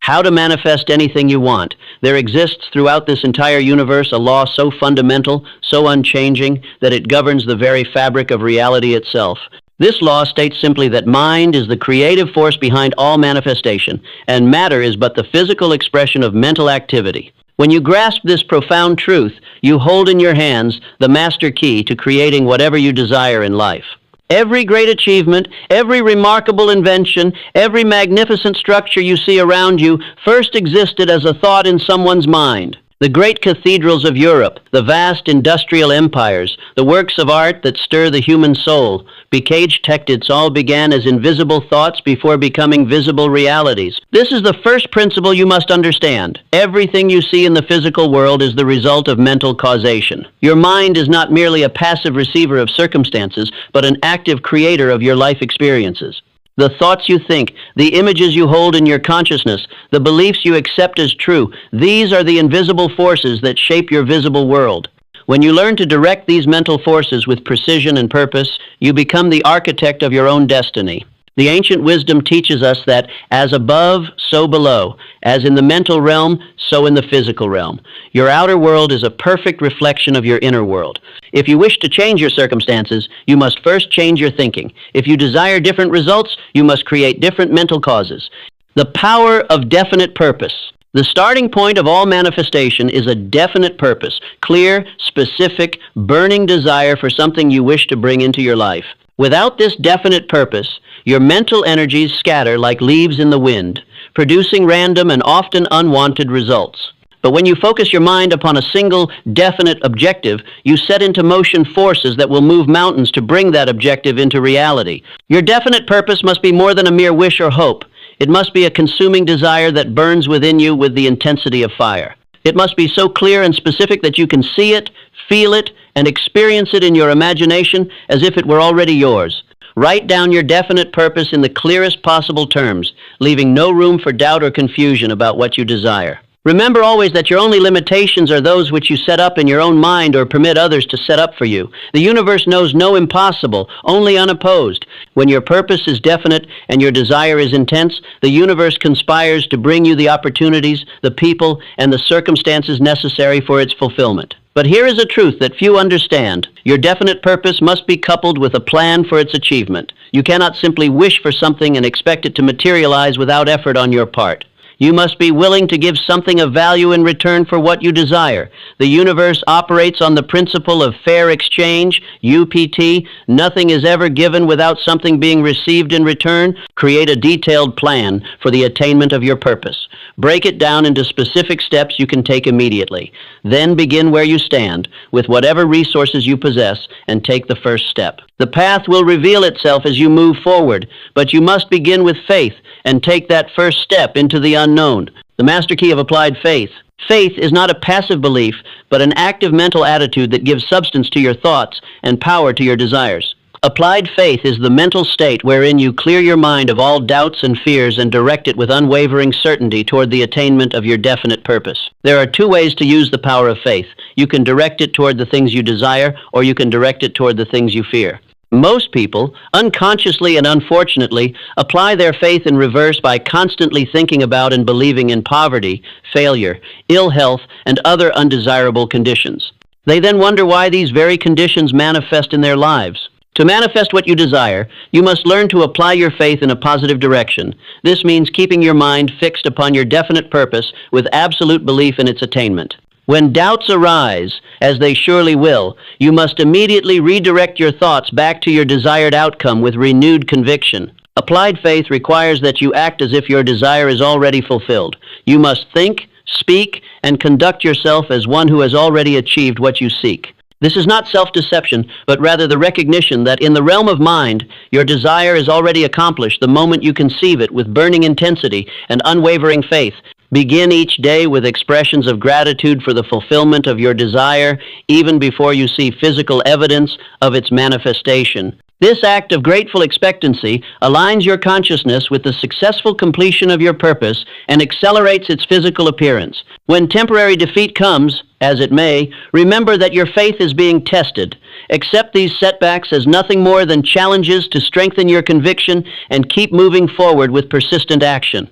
How to manifest anything you want. There exists throughout this entire universe a law so fundamental, so unchanging, that it governs the very fabric of reality itself. This law states simply that mind is the creative force behind all manifestation, and matter is but the physical expression of mental activity. When you grasp this profound truth, you hold in your hands the master key to creating whatever you desire in life. Every great achievement, every remarkable invention, every magnificent structure you see around you first existed as a thought in someone's mind. The great cathedrals of Europe, the vast industrial empires, the works of art that stir the human soul, Bekaij all began as invisible thoughts before becoming visible realities. This is the first principle you must understand. Everything you see in the physical world is the result of mental causation. Your mind is not merely a passive receiver of circumstances, but an active creator of your life experiences. The thoughts you think, the images you hold in your consciousness, the beliefs you accept as true, these are the invisible forces that shape your visible world. When you learn to direct these mental forces with precision and purpose, you become the architect of your own destiny. The ancient wisdom teaches us that as above, so below, as in the mental realm, so in the physical realm. Your outer world is a perfect reflection of your inner world. If you wish to change your circumstances, you must first change your thinking. If you desire different results, you must create different mental causes. The power of definite purpose. The starting point of all manifestation is a definite purpose, clear, specific, burning desire for something you wish to bring into your life. Without this definite purpose, your mental energies scatter like leaves in the wind, producing random and often unwanted results. But when you focus your mind upon a single, definite objective, you set into motion forces that will move mountains to bring that objective into reality. Your definite purpose must be more than a mere wish or hope. It must be a consuming desire that burns within you with the intensity of fire. It must be so clear and specific that you can see it, feel it, and experience it in your imagination as if it were already yours. Write down your definite purpose in the clearest possible terms, leaving no room for doubt or confusion about what you desire. Remember always that your only limitations are those which you set up in your own mind or permit others to set up for you. The universe knows no impossible, only unopposed. When your purpose is definite and your desire is intense, the universe conspires to bring you the opportunities, the people, and the circumstances necessary for its fulfillment. But here is a truth that few understand. Your definite purpose must be coupled with a plan for its achievement. You cannot simply wish for something and expect it to materialize without effort on your part. You must be willing to give something of value in return for what you desire. The universe operates on the principle of fair exchange, UPT. Nothing is ever given without something being received in return. Create a detailed plan for the attainment of your purpose. Break it down into specific steps you can take immediately. Then begin where you stand, with whatever resources you possess, and take the first step. The path will reveal itself as you move forward, but you must begin with faith and take that first step into the unknown. The master key of applied faith. Faith is not a passive belief, but an active mental attitude that gives substance to your thoughts and power to your desires. Applied faith is the mental state wherein you clear your mind of all doubts and fears and direct it with unwavering certainty toward the attainment of your definite purpose. There are two ways to use the power of faith. You can direct it toward the things you desire, or you can direct it toward the things you fear. Most people, unconsciously and unfortunately, apply their faith in reverse by constantly thinking about and believing in poverty, failure, ill health, and other undesirable conditions. They then wonder why these very conditions manifest in their lives. To manifest what you desire, you must learn to apply your faith in a positive direction. This means keeping your mind fixed upon your definite purpose with absolute belief in its attainment. When doubts arise, as they surely will, you must immediately redirect your thoughts back to your desired outcome with renewed conviction. Applied faith requires that you act as if your desire is already fulfilled. You must think, speak, and conduct yourself as one who has already achieved what you seek. This is not self-deception, but rather the recognition that in the realm of mind, your desire is already accomplished the moment you conceive it with burning intensity and unwavering faith. Begin each day with expressions of gratitude for the fulfillment of your desire, even before you see physical evidence of its manifestation. This act of grateful expectancy aligns your consciousness with the successful completion of your purpose and accelerates its physical appearance. When temporary defeat comes, as it may, remember that your faith is being tested. Accept these setbacks as nothing more than challenges to strengthen your conviction and keep moving forward with persistent action.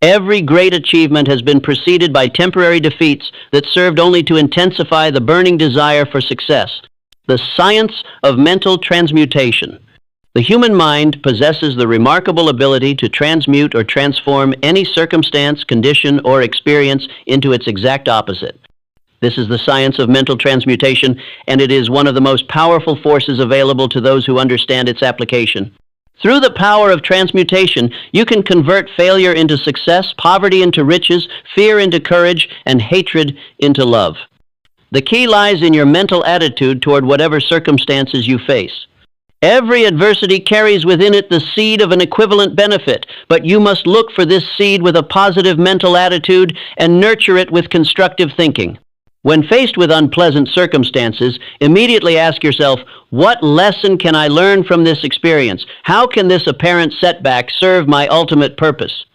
Every great achievement has been preceded by temporary defeats that served only to intensify the burning desire for success. The science of mental transmutation. The human mind possesses the remarkable ability to transmute or transform any circumstance, condition, or experience into its exact opposite. This is the science of mental transmutation, and it is one of the most powerful forces available to those who understand its application. Through the power of transmutation, you can convert failure into success, poverty into riches, fear into courage, and hatred into love. The key lies in your mental attitude toward whatever circumstances you face. Every adversity carries within it the seed of an equivalent benefit, but you must look for this seed with a positive mental attitude and nurture it with constructive thinking. When faced with unpleasant circumstances, immediately ask yourself, what lesson can I learn from this experience? How can this apparent setback serve my ultimate purpose?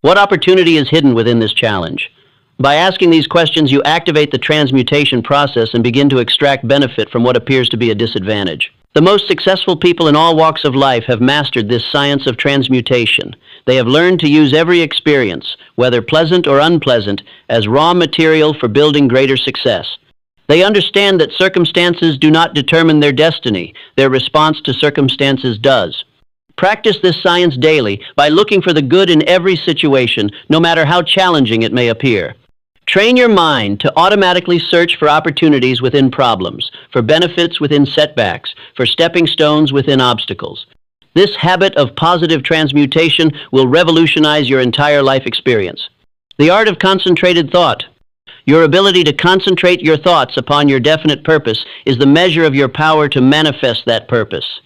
What opportunity is hidden within this challenge? By asking these questions, you activate the transmutation process and begin to extract benefit from what appears to be a disadvantage. The most successful people in all walks of life have mastered this science of transmutation. They have learned to use every experience, whether pleasant or unpleasant, as raw material for building greater success. They understand that circumstances do not determine their destiny. Their response to circumstances does. Practice this science daily by looking for the good in every situation, no matter how challenging it may appear. Train your mind to automatically search for opportunities within problems, for benefits within setbacks, for stepping stones within obstacles. This habit of positive transmutation will revolutionize your entire life experience. The art of concentrated thought. Your ability to concentrate your thoughts upon your definite purpose is the measure of your power to manifest that purpose.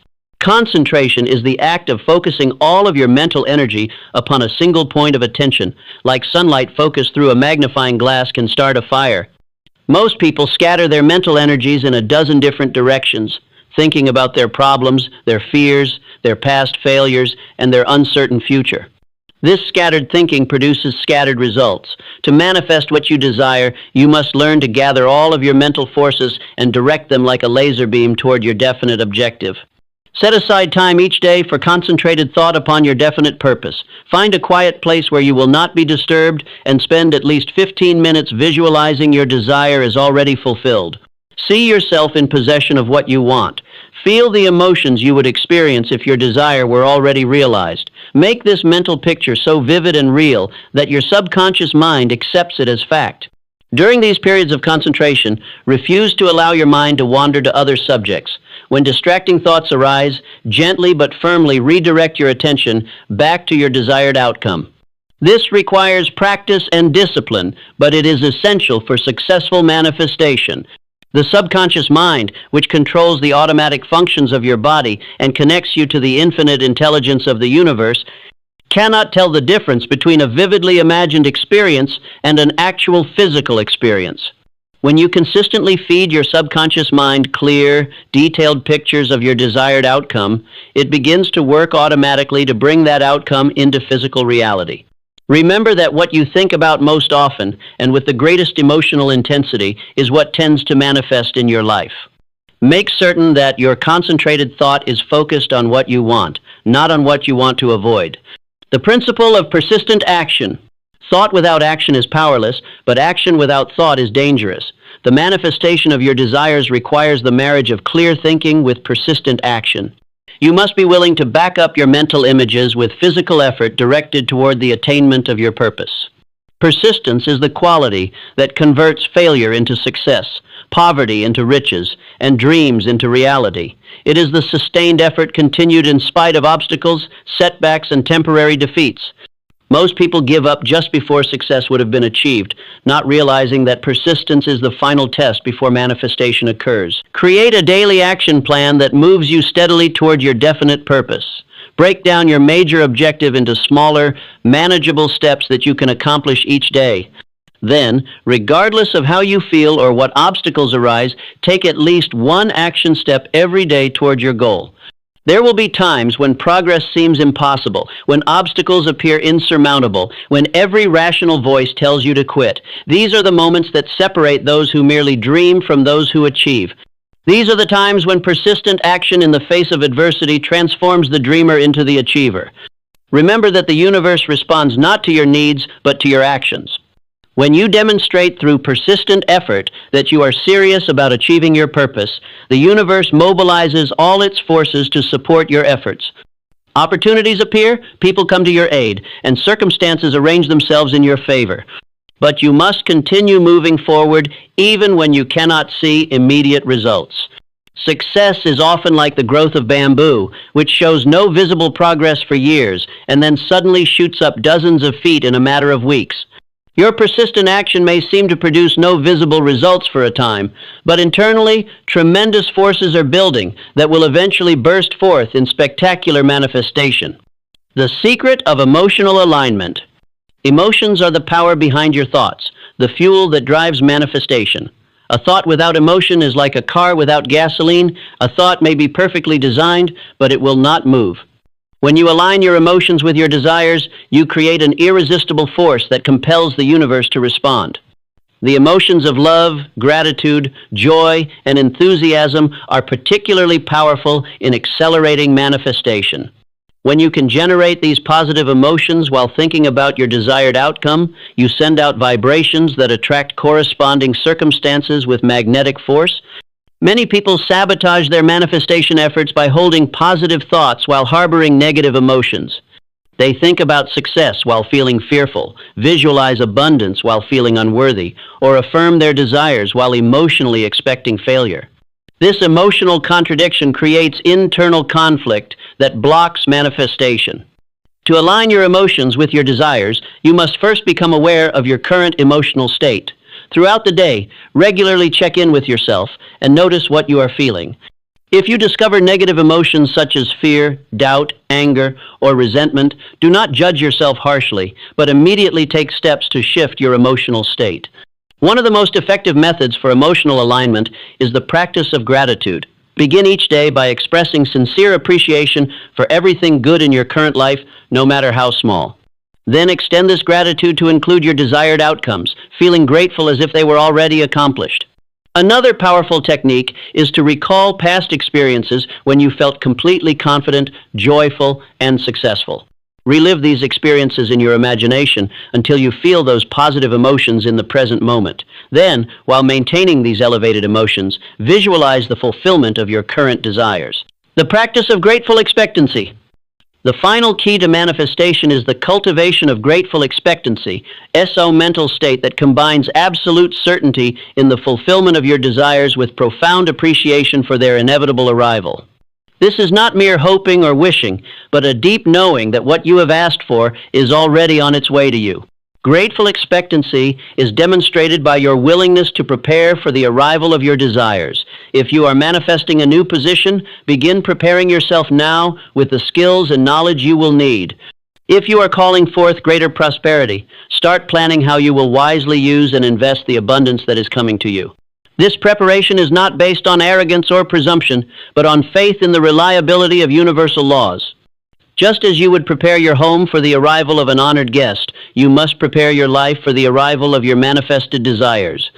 Concentration is the act of focusing all of your mental energy upon a single point of attention, like sunlight focused through a magnifying glass can start a fire. Most people scatter their mental energies in a dozen different directions, thinking about their problems, their fears, their past failures, and their uncertain future. This scattered thinking produces scattered results. To manifest what you desire, you must learn to gather all of your mental forces and direct them like a laser beam toward your definite objective. Set aside time each day for concentrated thought upon your definite purpose. Find a quiet place where you will not be disturbed and spend at least 15 minutes visualizing your desire as already fulfilled. See yourself in possession of what you want. Feel the emotions you would experience if your desire were already realized. Make this mental picture so vivid and real that your subconscious mind accepts it as fact. During these periods of concentration, refuse to allow your mind to wander to other subjects. When distracting thoughts arise, gently but firmly redirect your attention back to your desired outcome. This requires practice and discipline, but it is essential for successful manifestation. The subconscious mind, which controls the automatic functions of your body and connects you to the infinite intelligence of the universe, cannot tell the difference between a vividly imagined experience and an actual physical experience. When you consistently feed your subconscious mind clear, detailed pictures of your desired outcome, it begins to work automatically to bring that outcome into physical reality. Remember that what you think about most often and with the greatest emotional intensity is what tends to manifest in your life. Make certain that your concentrated thought is focused on what you want, not on what you want to avoid. The principle of persistent action. Thought without action is powerless, but action without thought is dangerous. The manifestation of your desires requires the marriage of clear thinking with persistent action. You must be willing to back up your mental images with physical effort directed toward the attainment of your purpose. Persistence is the quality that converts failure into success, poverty into riches, and dreams into reality. It is the sustained effort continued in spite of obstacles, setbacks, and temporary defeats. Most people give up just before success would have been achieved, not realizing that persistence is the final test before manifestation occurs. Create a daily action plan that moves you steadily toward your definite purpose. Break down your major objective into smaller, manageable steps that you can accomplish each day. Then, regardless of how you feel or what obstacles arise, take at least one action step every day toward your goal. There will be times when progress seems impossible, when obstacles appear insurmountable, when every rational voice tells you to quit. These are the moments that separate those who merely dream from those who achieve. These are the times when persistent action in the face of adversity transforms the dreamer into the achiever. Remember that the universe responds not to your needs, but to your actions. When you demonstrate through persistent effort that you are serious about achieving your purpose, the universe mobilizes all its forces to support your efforts. Opportunities appear, people come to your aid, and circumstances arrange themselves in your favor. But you must continue moving forward even when you cannot see immediate results. Success is often like the growth of bamboo, which shows no visible progress for years and then suddenly shoots up dozens of feet in a matter of weeks. Your persistent action may seem to produce no visible results for a time, but internally, tremendous forces are building that will eventually burst forth in spectacular manifestation. The secret of emotional alignment. Emotions are the power behind your thoughts, the fuel that drives manifestation. A thought without emotion is like a car without gasoline. A thought may be perfectly designed, but it will not move. When you align your emotions with your desires, you create an irresistible force that compels the universe to respond. The emotions of love, gratitude, joy, and enthusiasm are particularly powerful in accelerating manifestation. When you can generate these positive emotions while thinking about your desired outcome, you send out vibrations that attract corresponding circumstances with magnetic force. Many people sabotage their manifestation efforts by holding positive thoughts while harboring negative emotions. They think about success while feeling fearful, visualize abundance while feeling unworthy, or affirm their desires while emotionally expecting failure. This emotional contradiction creates internal conflict that blocks manifestation. To align your emotions with your desires, you must first become aware of your current emotional state. Throughout the day, regularly check in with yourself and notice what you are feeling. If you discover negative emotions such as fear, doubt, anger, or resentment, do not judge yourself harshly, but immediately take steps to shift your emotional state. One of the most effective methods for emotional alignment is the practice of gratitude. Begin each day by expressing sincere appreciation for everything good in your current life, no matter how small. Then extend this gratitude to include your desired outcomes, feeling grateful as if they were already accomplished. Another powerful technique is to recall past experiences when you felt completely confident, joyful, and successful. Relive these experiences in your imagination until you feel those positive emotions in the present moment. Then, while maintaining these elevated emotions, visualize the fulfillment of your current desires. The practice of grateful expectancy. The final key to manifestation is the cultivation of grateful expectancy, SO mental state that combines absolute certainty in the fulfillment of your desires with profound appreciation for their inevitable arrival. This is not mere hoping or wishing, but a deep knowing that what you have asked for is already on its way to you. Grateful expectancy is demonstrated by your willingness to prepare for the arrival of your desires. If you are manifesting a new position, begin preparing yourself now with the skills and knowledge you will need. If you are calling forth greater prosperity, start planning how you will wisely use and invest the abundance that is coming to you. This preparation is not based on arrogance or presumption, but on faith in the reliability of universal laws. Just as you would prepare your home for the arrival of an honored guest, you must prepare your life for the arrival of your manifested desires.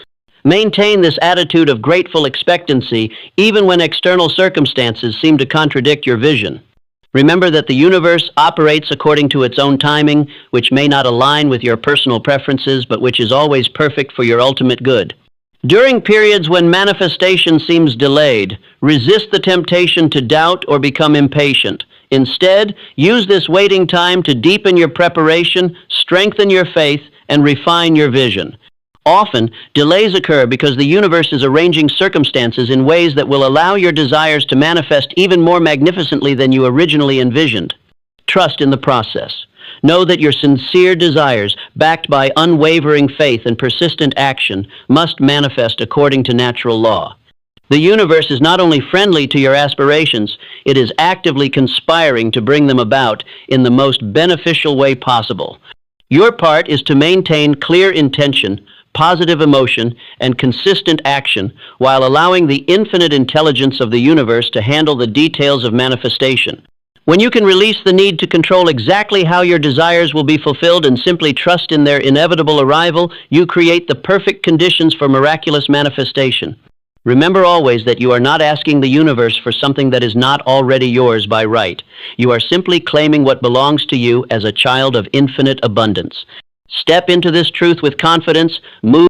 Maintain this attitude of grateful expectancy even when external circumstances seem to contradict your vision. Remember that the universe operates according to its own timing, which may not align with your personal preferences, but which is always perfect for your ultimate good. During periods when manifestation seems delayed, resist the temptation to doubt or become impatient. Instead, use this waiting time to deepen your preparation, strengthen your faith, and refine your vision. Often, delays occur because the universe is arranging circumstances in ways that will allow your desires to manifest even more magnificently than you originally envisioned. Trust in the process. Know that your sincere desires, backed by unwavering faith and persistent action, must manifest according to natural law. The universe is not only friendly to your aspirations, it is actively conspiring to bring them about in the most beneficial way possible. Your part is to maintain clear intention, positive emotion, and consistent action while allowing the infinite intelligence of the universe to handle the details of manifestation. When you can release the need to control exactly how your desires will be fulfilled and simply trust in their inevitable arrival, you create the perfect conditions for miraculous manifestation. Remember always that you are not asking the universe for something that is not already yours by right. You are simply claiming what belongs to you as a child of infinite abundance. Step into this truth with confidence, move